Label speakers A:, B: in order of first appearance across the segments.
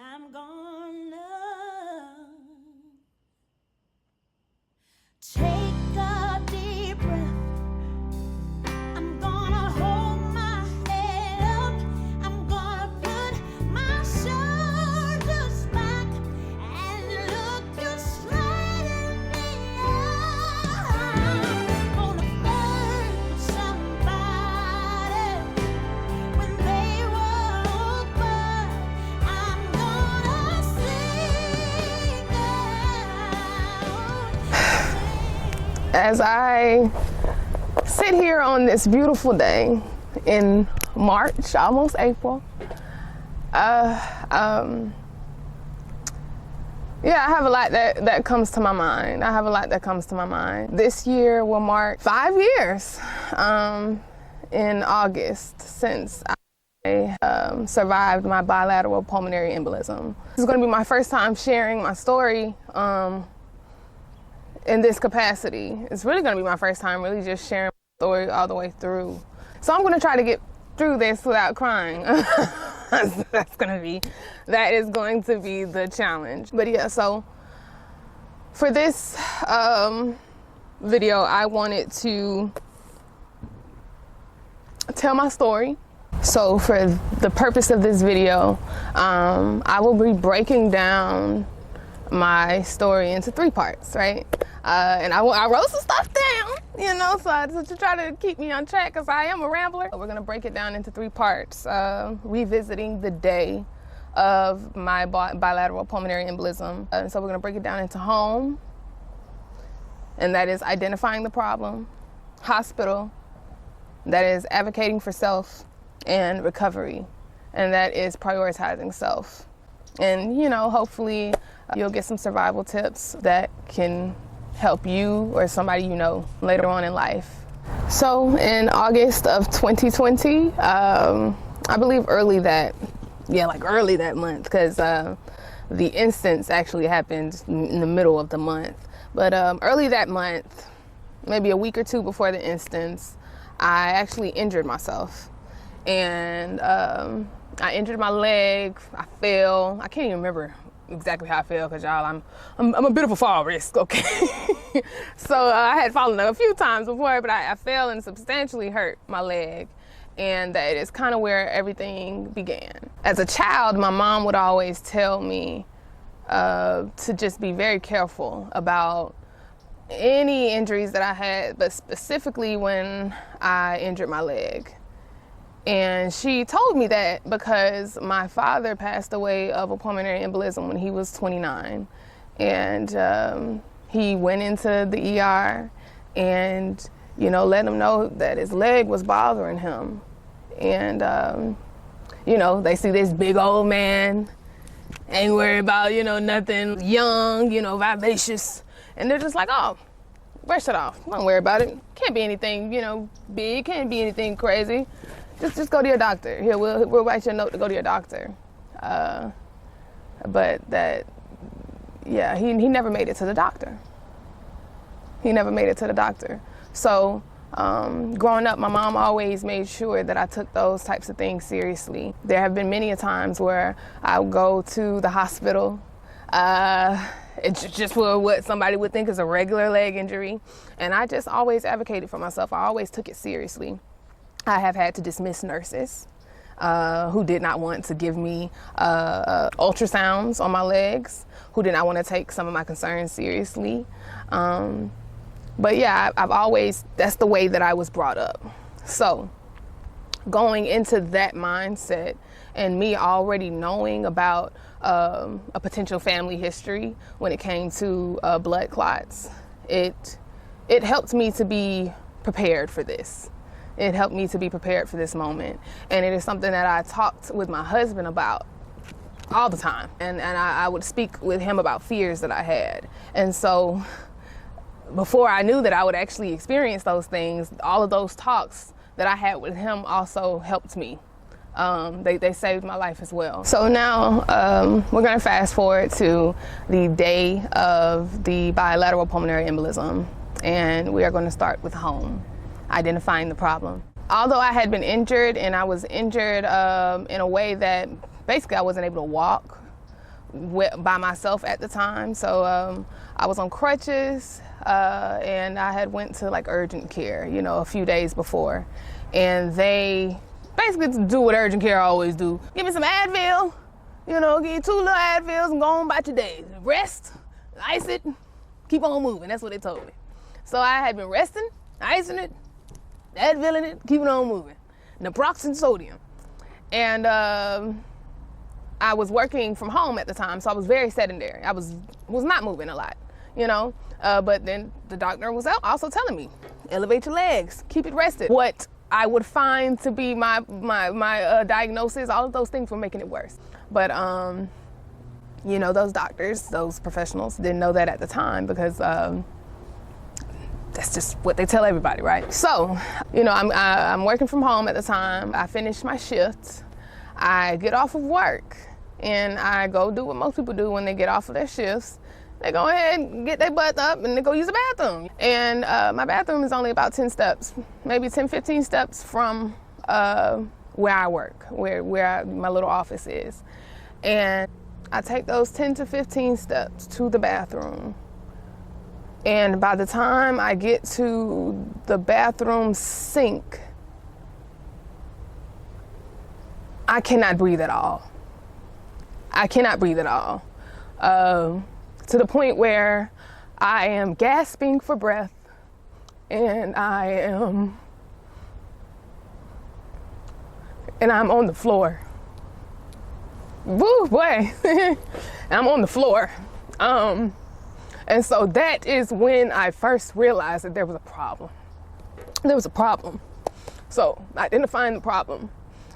A: I'm gonna take a deep breath. I'm gonna hold my head up. I'm gonna put my shoulders back and look you straight in the eye. I'm gonna hurt somebody when they walk by. I'm gonna sing out.
B: As I sit here on this beautiful day in March, almost April, yeah, I have a lot that comes to my mind. This year will mark 5 years in August since I survived my bilateral pulmonary embolism. This is going to be my first time sharing my story in this capacity. It's really going to be my first time really just sharing my story all the way through. So I'm going to try to get through this without crying. That is going to be the challenge. But yeah, so for this video, I wanted to tell my story. So for the purpose of this video, I will be breaking down my story into 3 parts, right? And I wrote some stuff down, you know, so to try to keep me on track, because I am a rambler. We're gonna break it down into 3 parts, revisiting the day of my bilateral pulmonary embolism. And so we're gonna break it down into home, and that is identifying the problem, hospital, that is advocating for self, and recovery, and that is prioritizing self. And, you know, hopefully you'll get some survival tips that can help you or somebody you know later on in life. So in August of 2020, I believe early that month, because the instance actually happened in the middle of the month. But early that month, maybe a week or 2 before the instance, I actually injured myself. And I injured my leg, I fell. I can't even remember exactly how I fell, because y'all, I'm a bit of a fall risk, okay? So I had fallen a few times before, but I fell and substantially hurt my leg. And that is kind of where everything began. As a child, my mom would always tell me to just be very careful about any injuries that I had, but specifically when I injured my leg. And she told me that because my father passed away of a pulmonary embolism when he was 29. And he went into the ER and, you know, let him know that his leg was bothering him. And, you know, they see this big old man, ain't worried about, you know, nothing, young, you know, vivacious. And they're just like, oh, brush it off. Don't worry about it. Can't be anything, you know, big, can't be anything crazy. Just go to your doctor. Here, we'll write you a note to go to your doctor. But that, yeah, he never made it to the doctor. So growing up, my mom always made sure that I took those types of things seriously. There have been many a times where I would go to the hospital, it's just for what somebody would think is a regular leg injury. And I just always advocated for myself. I always took it seriously. I have had to dismiss nurses who did not want to give me ultrasounds on my legs, who did not want to take some of my concerns seriously. But yeah, I've always, that's the way that I was brought up. So going into that mindset and me already knowing about a potential family history when it came to blood clots, it helped me to be prepared for this. It helped me to be prepared for this moment. And it is something that I talked with my husband about all the time. And I would speak with him about fears that I had. And so before I knew that I would actually experience those things, all of those talks that I had with him also helped me. They saved my life as well. So now we're gonna fast forward to the day of the bilateral pulmonary embolism. And we are gonna start with home, identifying the problem. Although I had been injured, and I was injured in a way that basically I wasn't able to walk, by myself at the time. So I was on crutches, and I had went to like urgent care, you know, a few days before. And they basically do what urgent care always do. Give me some Advil, you know, give you 2 little Advils and go on about your day. Rest, ice it, keep on moving. That's what they told me. So I had been resting, icing it, Adviling it, keeping on moving. Naproxen sodium. And I was working from home at the time, so I was very sedentary. I was not moving a lot, you know. But then the doctor was also telling me, elevate your legs, keep it rested. What I would find to be my diagnosis, all of those things were making it worse. But you know, those doctors, those professionals didn't know that at the time, because that's just what they tell everybody, right? So, you know, I'm working from home at the time. I finished my shift. I get off of work and I go do what most people do when they get off of their shifts. They go ahead and get their butt up and they go use the bathroom. And my bathroom is only about 10 steps, maybe 10, 15 steps from where I work, where my little office is. And I take those 10 to 15 steps to the bathroom. And by the time I get to the bathroom sink, I cannot breathe at all. I cannot breathe at all. To the point where I am gasping for breath, and I'm on the floor. Woo, boy. I'm on the floor. And so that is when I first realized that there was a problem. There was a problem. So identifying the problem.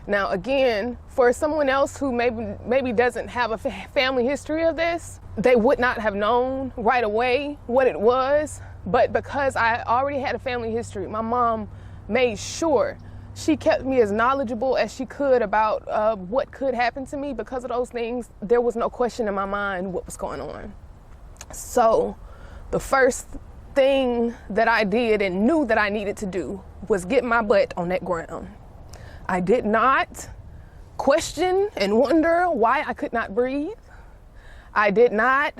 B: Now, again, for someone else who maybe doesn't have a family history of this, they would not have known right away what it was. But because I already had a family history, my mom made sure she kept me as knowledgeable as she could about what could happen to me. Because of those things, there was no question in my mind what was going on. So the first thing that I did and knew that I needed to do was get my butt on that ground. I did not question and wonder why I could not breathe. I did not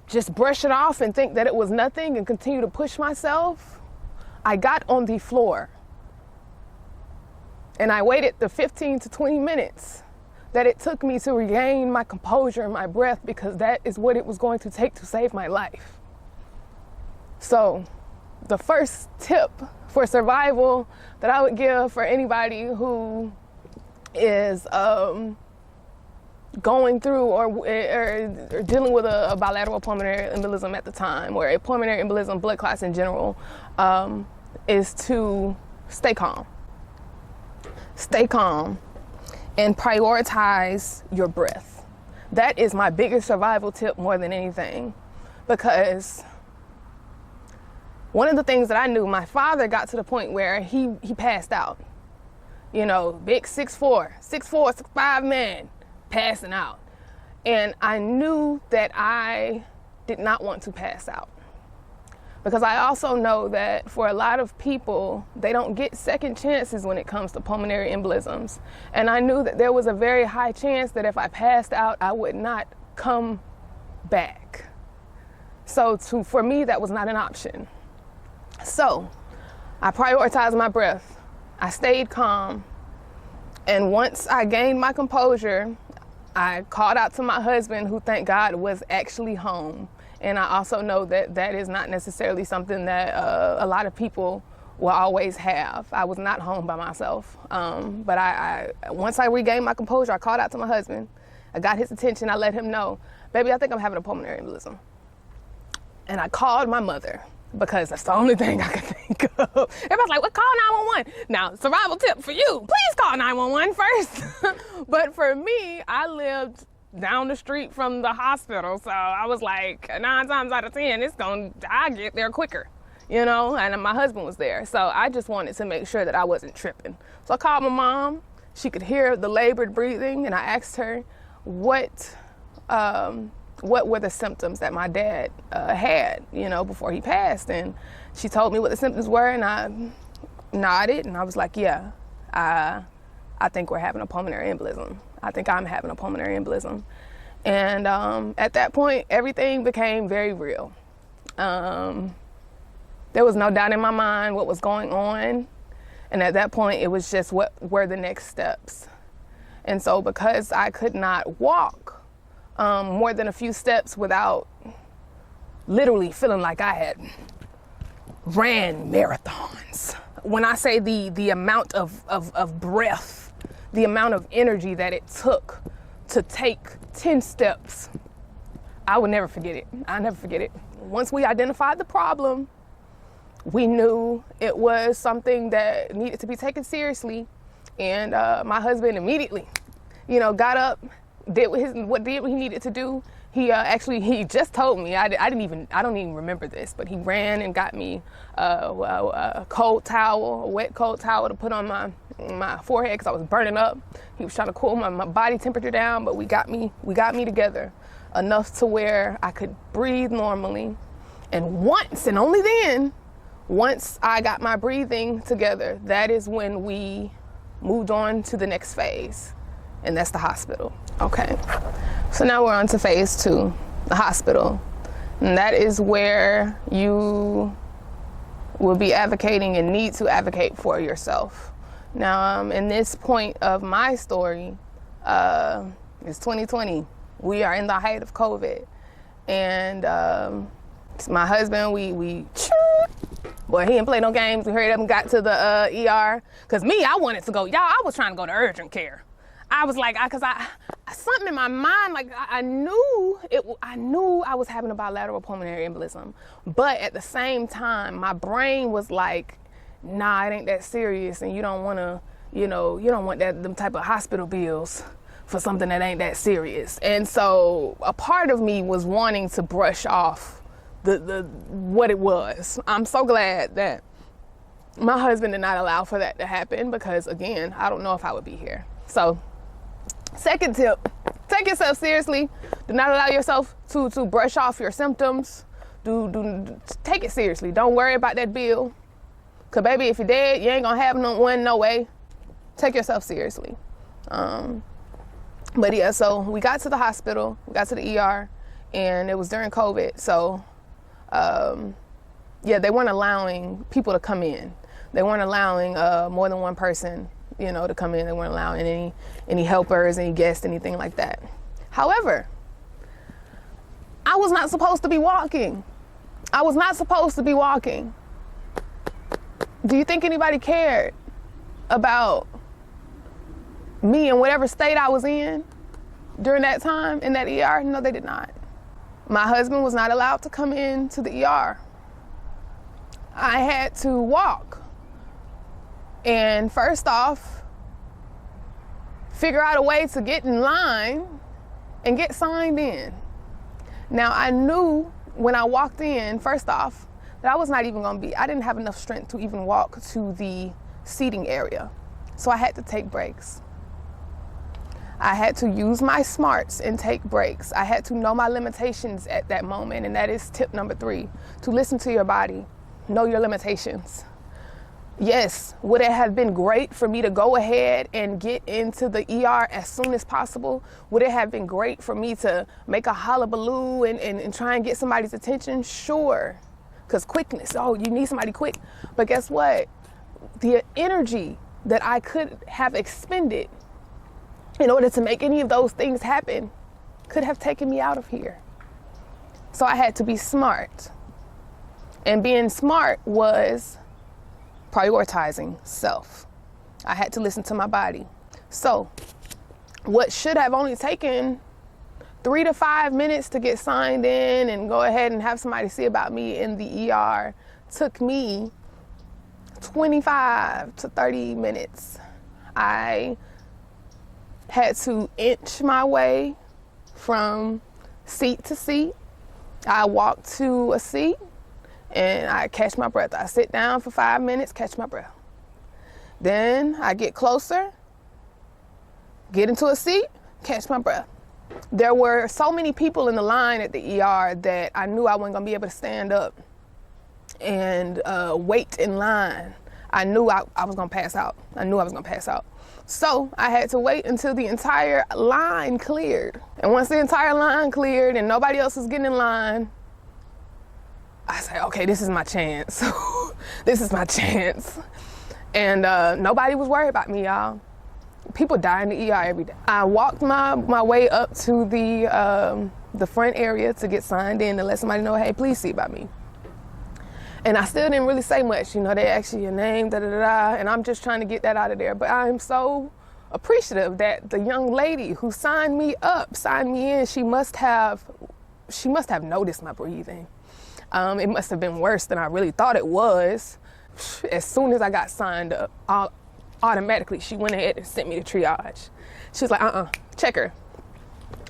B: just brush it off and think that it was nothing and continue to push myself. I got on the floor and I waited the 15 to 20 minutes that it took me to regain my composure and my breath, because that is what it was going to take to save my life. So the first tip for survival that I would give for anybody who is going through or dealing with a bilateral pulmonary embolism at the time, or a pulmonary embolism, blood clots in general, is to stay calm. Stay calm and prioritize your breath. That is my biggest survival tip more than anything, because one of the things that I knew, my father got to the point where he passed out. You know, big 6'4", 6'5" man passing out. And I knew that I did not want to pass out, because I also know that for a lot of people, they don't get second chances when it comes to pulmonary embolisms. And I knew that there was a very high chance that if I passed out, I would not come back. So for me, that was not an option. So I prioritized my breath. I stayed calm. And once I gained my composure, I called out to my husband, who, thank God, was actually home. And I also know that that is not necessarily something that a lot of people will always have. I was not home by myself. But I once I regained my composure, I called out to my husband. I got his attention. I let him know, baby, I think I'm having a pulmonary embolism. And I called my mother, because that's the only thing I could think of. Everybody's like, well, call 911. Now, survival tip for you, please call 911 first. But for me, I lived down the street from the hospital, so I was like, 9 times out of 10, I get there quicker, you know, and my husband was there. So I just wanted to make sure that I wasn't tripping. So I called my mom. She could hear the labored breathing, and I asked her what were the symptoms that my dad had, you know, before he passed. And she told me what the symptoms were, and I nodded, and I was like, yeah, I think we're having a pulmonary embolism. I think I'm having a pulmonary embolism. And at that point, everything became very real. There was no doubt in my mind what was going on. And at that point, it was just what were the next steps. And so because I could not walk more than a few steps without literally feeling like I had ran marathons. When I say the amount of breath, the amount of energy that it took to take 10 steps, I would never forget it. I'll never forget it. Once we identified the problem, we knew it was something that needed to be taken seriously. And my husband immediately, got up, did what he needed to do. He just told me, I don't even remember this, but he ran and got me a wet cold towel to put on my forehead because I was burning up. He was trying to cool my body temperature down, but we got me together enough to where I could breathe normally. And once, and only then, once I got my breathing together, that is when we moved on to the next phase, and that's the hospital. Okay, so now we're on to phase 2, the hospital. And that is where you will be advocating and need to advocate for yourself. Now, in this point of my story, it's 2020. We are in the height of COVID. And my husband, boy, he didn't play no games. We hurried up and got to the ER. Cause me, I wanted to go. Y'all, I was trying to go to urgent care. I was like, something in my mind, like I knew I was having a bilateral pulmonary embolism, but at the same time, my brain was like, nah, it ain't that serious, and you don't want to, you don't want them type of hospital bills for something that ain't that serious. And so a part of me was wanting to brush off the what it was. I'm so glad that my husband did not allow for that to happen, because again, I don't know if I would be here. So second tip, take yourself seriously. Do not allow yourself to brush off your symptoms. Take it seriously. Don't worry about that bill. Cause baby, if you're dead, you ain't gonna have no way. Take yourself seriously. But yeah, so we got to the hospital, we got to the ER, and it was during COVID. So they weren't allowing people to come in. They weren't allowing more than one person, to come in. They weren't allowing any helpers, any guests, anything like that. However, I was not supposed to be walking. Do you think anybody cared about me in whatever state I was in during that time in that ER? No, they did not. My husband was not allowed to come in to the ER. I had to walk. And first off, figure out a way to get in line and get signed in. Now, I knew when I walked in, first off, that I was not even I didn't have enough strength to even walk to the seating area. So I had to take breaks. I had to use my smarts and take breaks. I had to know my limitations at that moment, and that is tip number 3, to listen to your body, know your limitations. Yes, would it have been great for me to go ahead and get into the ER as soon as possible? Would it have been great for me to make a hullabaloo and try and get somebody's attention? Sure, because quickness, you need somebody quick. But guess what? The energy that I could have expended in order to make any of those things happen could have taken me out of here. So I had to be smart. And being smart was prioritizing self. I had to listen to my body. So what should have only taken 3 to 5 minutes to get signed in and go ahead and have somebody see about me in the ER took me 25 to 30 minutes. I had to inch my way from seat to seat. I walked to a seat and I catch my breath. I sit down for 5 minutes, catch my breath. Then I get closer, get into a seat, catch my breath. There were so many people in the line at the ER that I knew I wasn't gonna be able to stand up and wait in line. I knew I was gonna pass out. So I had to wait until the entire line cleared. And And once the entire line cleared and nobody else was getting in line, I said, okay, this is my chance. This is my chance. And nobody was worried about me, y'all. People die in the ER every day. I walked my way up to the front area to get signed in to let somebody know, hey, please see about me. And I still didn't really say much. You know, they ask you your name, and I'm just trying to get that out of there. But I'm so appreciative that the young lady who signed me in, she must have noticed my breathing. It must have been worse than I really thought it was. As soon as I got signed up, automatically she went ahead and sent me to triage. She was like, check her.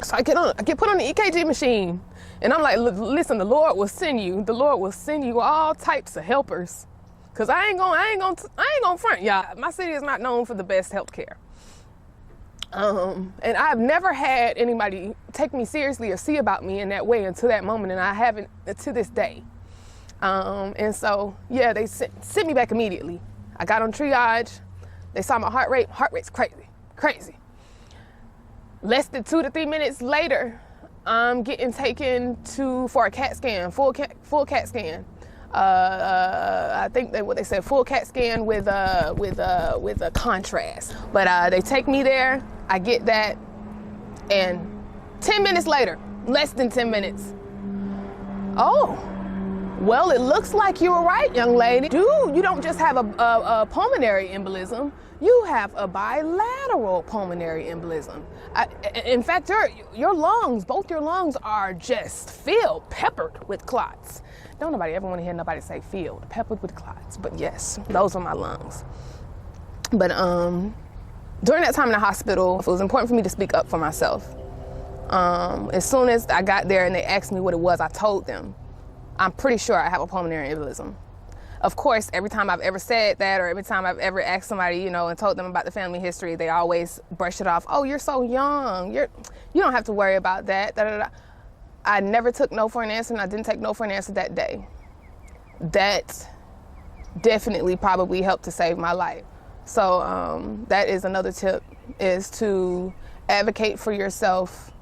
B: So I get put on the EKG machine. And I'm like, listen, the Lord will send you all types of helpers. Cause I ain't gonna front, y'all. My city is not known for the best health care. And I've never had anybody take me seriously or see about me in that way until that moment, and I haven't to this day. And so, yeah, they sent me back immediately. I got on triage. They saw my heart rate's crazy. Less than 2 to 3 minutes later, I'm getting taken for a CAT scan, full CAT scan. I think what they said, full CAT scan with a contrast. But they take me there, I get that, and 10 minutes later, less than 10 minutes. Oh, well, it looks like you were right, young lady. Dude, you don't just have a pulmonary embolism, you have a bilateral pulmonary embolism. In fact, your lungs, both your lungs are just filled, peppered with clots. Don't nobody ever want to hear nobody say filled, peppered with clots, but yes, those are my lungs. But during that time in the hospital, it was important for me to speak up for myself. As soon as I got there and they asked me what it was, I told them, I'm pretty sure I have a pulmonary embolism. Of course, every time I've ever said that, or every time I've ever asked somebody, you know, and told them about the family history, they always brush it off. Oh, you're so young. You don't have to worry about that. I never took no for an answer, and I didn't take no for an answer that day. That definitely probably helped to save my life. So that is another tip, is to advocate for yourself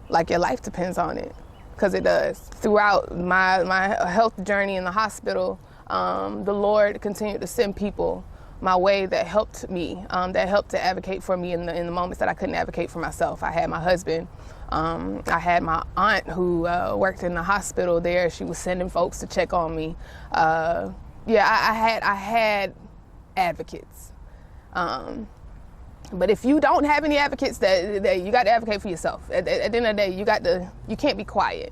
B: like your life depends on it. Because it does. Throughout my health journey in the hospital, the Lord continued to send people my way that helped me, that helped to advocate for me in the moments that I couldn't advocate for myself. I had my husband. I had my aunt who worked in the hospital there. She was sending folks to check on me. I had advocates. But if you don't have any advocates, that you got to advocate for yourself. At the end of the day, you can't be quiet.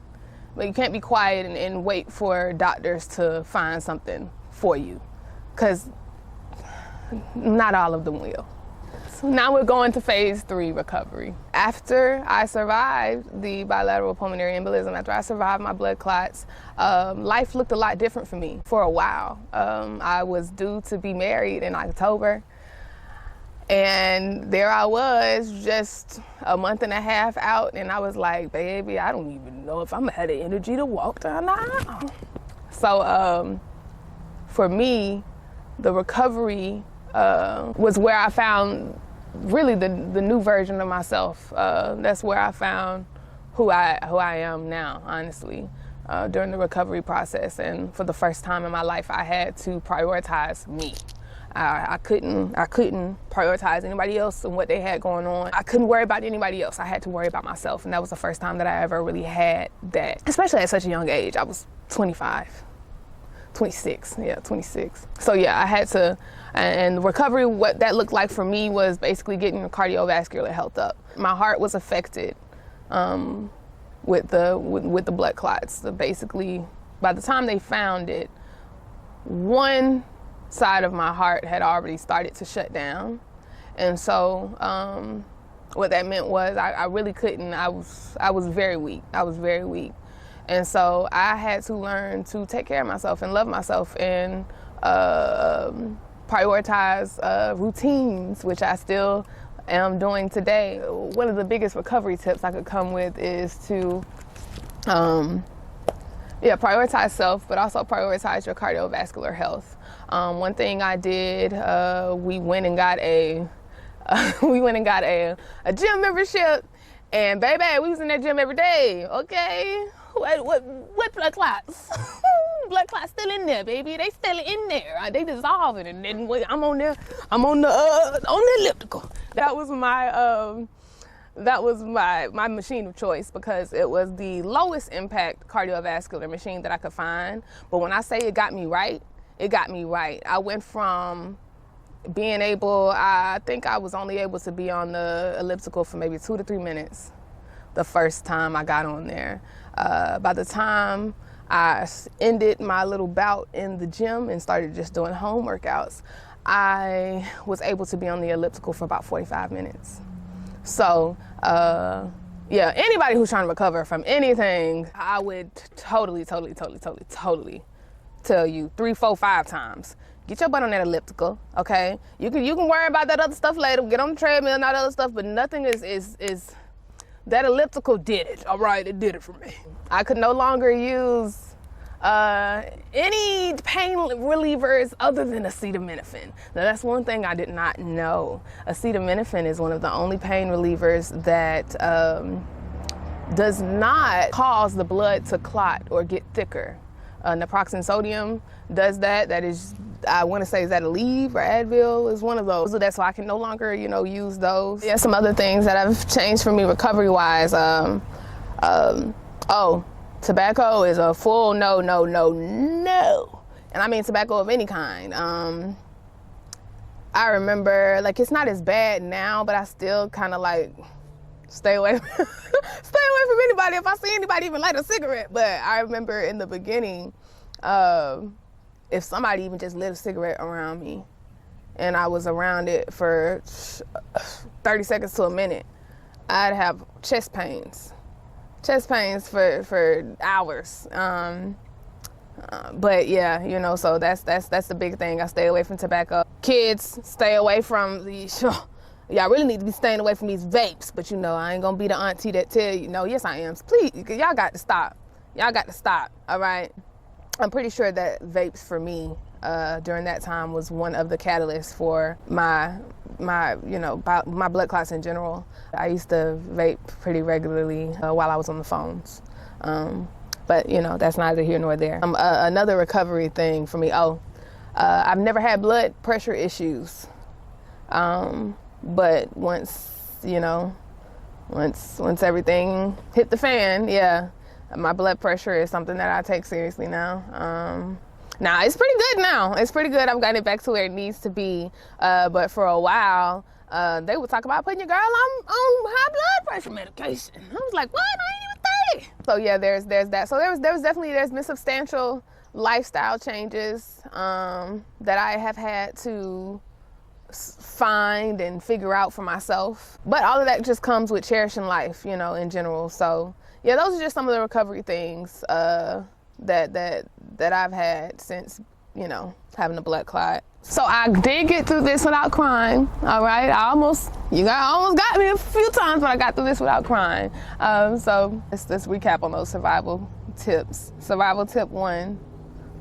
B: But you can't be quiet and wait for doctors to find something for you, because not all of them will. So now we're going to phase 3 recovery. After I survived the bilateral pulmonary embolism, after I survived my blood clots, life looked a lot different for me for a while. I was due to be married in October. And there I was, just a month and a half out, and I was like, baby, I don't even know if I'm gonna have the energy to walk down the aisle. So for me, the recovery was where I found really the new version of myself. That's where I found who I am now, honestly, during the recovery process. And for the first time in my life, I had to prioritize me. I couldn't prioritize anybody else and what they had going on. I couldn't worry about anybody else. I had to worry about myself, and that was the first time that I ever really had that, especially at such a young age. I was 26. So yeah, I had to, and recovery, what that looked like for me was basically getting cardiovascular health up. My heart was affected with the blood clots. So basically, by the time they found it, one side of my heart had already started to shut down. And so what that meant was I really couldn't, I was very weak. And so I had to learn to take care of myself and love myself and prioritize routines, which I still am doing today. One of the biggest recovery tips I could come with is to prioritize self, but also prioritize your cardiovascular health. One thing I did, we went and got a gym membership, And baby, we was in that gym every day, okay? What blood clots? Blood clots still in there, baby. They still in there. They dissolving, and then I'm on the elliptical. That was my machine of choice because it was the lowest impact cardiovascular machine that I could find. But when I say it got me right, it got me right. I went from being able, I think I was only able to be on the elliptical for maybe 2 to 3 minutes the first time I got on there. By the time I ended my little bout in the gym and started just doing home workouts, I was able to be on the elliptical for about 45 minutes. So, yeah, anybody who's trying to recover from anything, I would totally tell you 3, 4, 5 times. Get your butt on that elliptical, okay? You can worry about that other stuff later. Get on the treadmill and all that other stuff, but nothing is that elliptical did it. All right, it did it for me. I could no longer use any pain relievers other than acetaminophen. Now that's one thing I did not know. Acetaminophen is one of the only pain relievers that does not cause the blood to clot or get thicker. Naproxen sodium does that. That is, I want to say, is that Aleve or Advil is one of those. So that's why I can no longer, use those. Yeah, some other things that have changed for me recovery-wise. Tobacco is a full no. And I mean tobacco of any kind. I remember, it's not as bad now, but I still kind of stay away from anybody if I see anybody even light a cigarette. But I remember in the beginning, if somebody even just lit a cigarette around me and I was around it for 30 seconds to a minute, I'd have chest pains for hours. But yeah, so that's the big thing. I stay away from tobacco. Kids, stay away from y'all really need to be staying away from these vapes, but I ain't gonna be the auntie that tell you, no, yes I am. Please, y'all got to stop. All right? I'm pretty sure that vapes for me during that time was one of the catalysts for my blood clots in general. I used to vape pretty regularly while I was on the phones. But that's neither here nor there. Another recovery thing for me, I've never had blood pressure issues. But once everything hit the fan, yeah, my blood pressure is something that I take seriously now. Now it's pretty good now. It's pretty good. I've gotten it back to where it needs to be. But for a while, they would talk about putting your girl on high blood pressure medication. I was like, what? I ain't even 30. So yeah, there's that. So there's been substantial lifestyle changes that I have had to find and figure out for myself. But all of that just comes with cherishing life, in general. So yeah, those are just some of the recovery things that I've had since, having a blood clot. So I did get through this without crying, all right? You almost got me a few times, but I got through this without crying. So let's recap on those survival tips. Survival tip 1,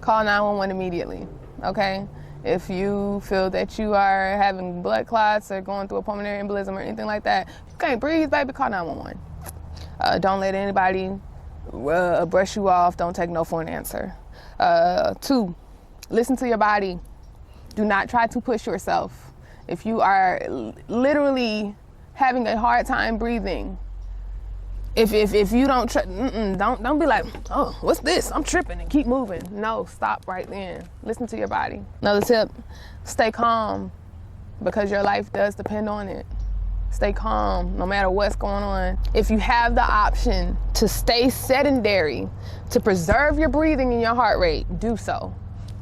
B: call 911 immediately, okay? If you feel that you are having blood clots or going through a pulmonary embolism or anything like that, if you can't breathe, baby, call 911. Don't let anybody brush you off. Don't take no for an answer. 2, listen to your body. Do not try to push yourself. If you are literally having a hard time breathing, if you don't don't be like, oh, what's this? I'm tripping, and keep moving. No, stop right then. Listen to your body. Another tip, stay calm, because your life does depend on it. Stay calm no matter what's going on. If you have the option to stay sedentary, to preserve your breathing and your heart rate, do so.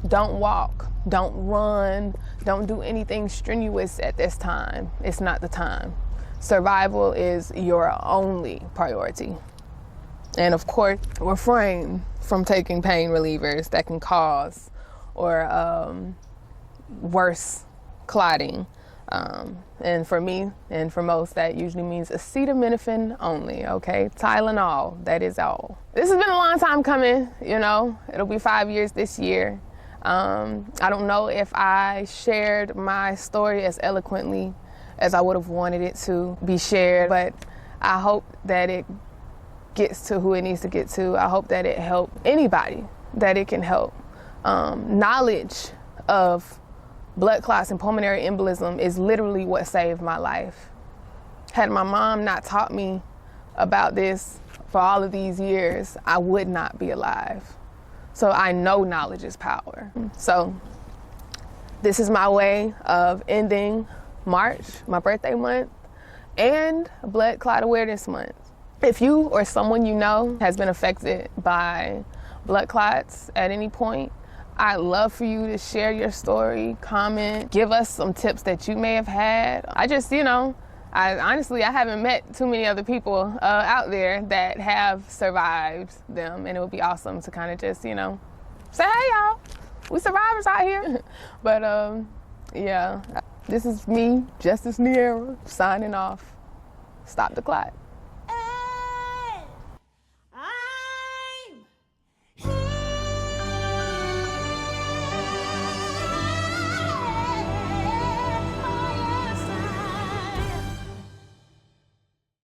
B: Don't walk, don't run, don't do anything strenuous at this time. It's not the time. Survival is your only priority. And of course, refrain from taking pain relievers that can cause or worse, clotting. And for me and for most, that usually means acetaminophen only, okay? Tylenol, that is all. This has been a long time coming, It'll be 5 years this year. I don't know if I shared my story as eloquently as I would have wanted it to be shared, but I hope that it gets to who it needs to get to. I hope that it helps anybody that it can help. Knowledge of blood clots and pulmonary embolism is literally what saved my life. Had my mom not taught me about this for all of these years, I would not be alive. So I know knowledge is power. So this is my way of ending March, my birthday month, and Blood Clot Awareness Month. If you or someone you know has been affected by blood clots at any point, I'd love for you to share your story, comment, give us some tips that you may have had. I honestly haven't met too many other people out there that have survived them, and it would be awesome to kind of just, say, hey y'all, we survivors out here. But yeah, this is me, Justice Niara, signing off. Stop the clot.